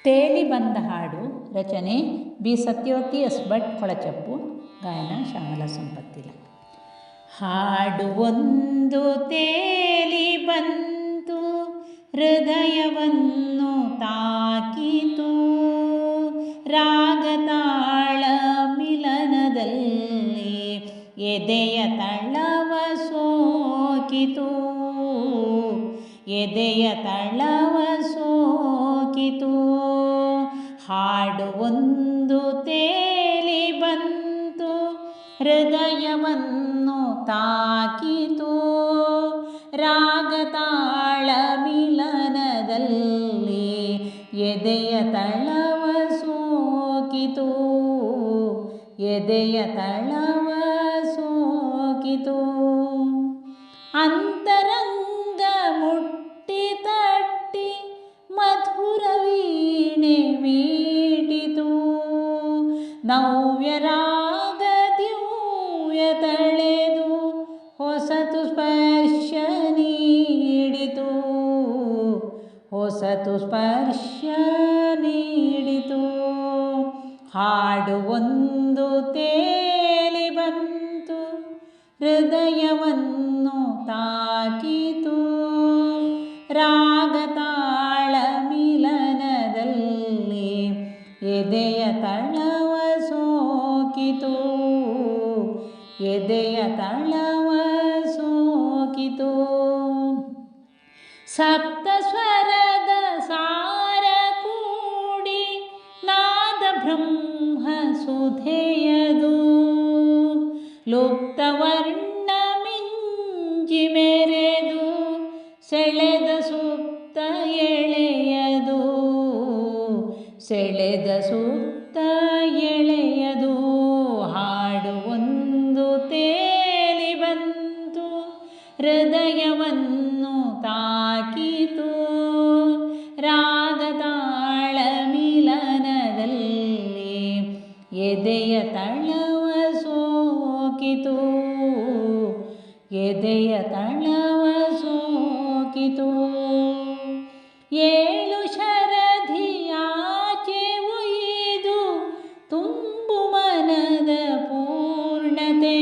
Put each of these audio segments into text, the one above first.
ತೇಲಿ ಬಂದ ಹಾಡು ರಚನೆ ಬಿ ಸತ್ಯವತಿ ಎಸ್ ಭಟ್ ಕೊಳಚಪ್ಪು, ಗಾಯನ ಶ್ಯಾಮಲಾ ಸಂಪತ್ತಿಲ. ಹಾಡು ಒಂದು ತೇಲಿ ಬಂತು, ಹೃದಯವನ್ನು ತಾಕಿತು, ರಾಗ ತಾಳ ಮಿಲನದಲ್ಲಿ ಎದೆಯ ತಳವ ಸೋಕಿತು, ಎದೆಯ ತಳವ ಸೋಕಿತು. ಹಾಡು ಒಂದು ತೇಲಿ ಬಂತು, ಹೃದಯವನ್ನು ತಾಕಿತು, ರಾಗ ತಾಳ ಮಿಲನದಲ್ಲಿ ಎದೆಯ ತಳವ ಸೋಕಿತು, ಎದೆಯ ತಳವ ಸೋಕಿತು. ಅಂತರಂಗ ಮುಟ್ಟಿ ತಟ್ಟಿ ಮಧುರ ವೀಣೆ ಮೀಟಿತು, ನವ್ಯರಾಗ ದಿವ್ಯ ತಳೆದು ಹೊಸತು ಸ್ಪರ್ಶ ನೀಡಿತು, ಹೊಸತು ಸ್ಪರ್ಶ ನೀಡಿತು. ಹಾಡು ಒಂದು ತೇಲಿ ಬಂತು, ಹೃದಯವನ್ನು ತಾಕಿತು, ರಾಗ ತಾಳ ಮಿಲನದಲ್ಲಿ ಎದೆಯ ತಳವ ಸೋಕಿತು, ಎದೆಯ ತಳವ ಸೋಕಿತು. ಸಪ್ತ ಸ್ವರದ ಸಾರ ಕೂಡಿ ನಾದ ಬ್ರಹ್ಮ ಸುಧೆಯದು, ಲುಪ್ತ ವರ್ಣ ಮಿಂಚಿ ಮೆರೆದು ಸೆಳೆದ ಸುಪ್ತ ಎಳೆಯದು, ಸೆಳೆದ ಸುಪ್ತ ಎಳೆಯದು. ಹಾಡು ಒಂದು ತೇಲಿ ಬಂತು, ಹೃದಯವನ್ನು ತಾಕಿತು, ರಾಗ ತಾಳ ಮಿಲನದಲ್ಲಿ ಎದೆಯ ತಳವ ಸೋಕಿತು, ಎದೆಯ ತಳವ ಸೋಕಿತು. ಏಳು ಶರಧಿಯಾಚೆ ಒಯ್ದು ತುಂಬು ಮನದ ಪೂರ್ಣತೆ,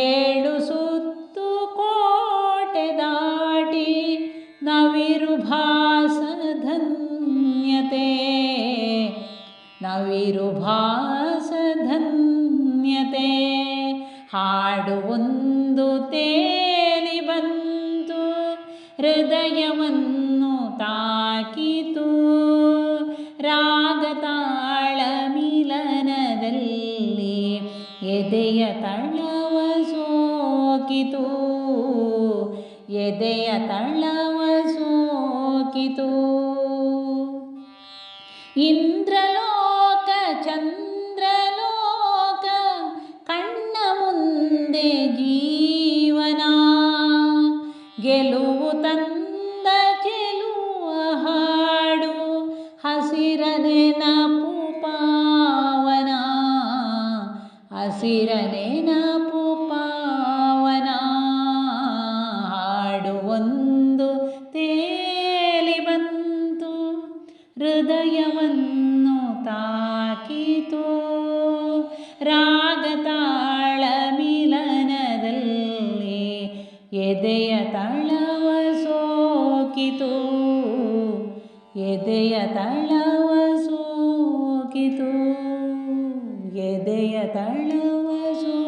ಏಳು ಸುತ್ತು ಕೋಟೆ ದಾಟಿ ನವಿರುಭಾಸ ಧನ್ಯತೆ, ನವಿರುಭಾಸ ಧನ್ಯತೆ. ಹಾಡು ಒಂದು ತೇಲಿ ಬಂತು, ಹೃದಯವನ್ನು ತಾಕಿತು, ರಾಗ ತಾಳ ಮಿಲನದಲ್ಲಿ ಎದೆಯ ತಳವ ಸೋಕಿತು, ಎದೆಯ ತಳವ ಸೋಕಿತು. ಇಂದ್ರಲೋಕ ಚಂದ್ರಲೋಕ ಕಣ್ಣ ಮುಂದೆ ಜೀವನ, ಗೆಲುವು ತಂದ ಚೆಲುವ ಹಾಡು ಹಸಿರ ನೆನಪು ಪಾವನ, ಹಸಿರ ನೆನಪು ಪಾವನ. ಹಾಡು ಒಂದು ತೇಲಿ ಬಂತು, ಹೃದಯವನ್ನು ತಾಕಿತು, ರಾಗ ತಾಳ ಮಿಲನದಲ್ಲಿ ಎದೆಯ ತಳವ ಸೋಕಿತು, ಎದೆಯ ತಳವ ಸೋಕಿತು, ಎದೆಯ ತಳವ ಸೋಕಿತು.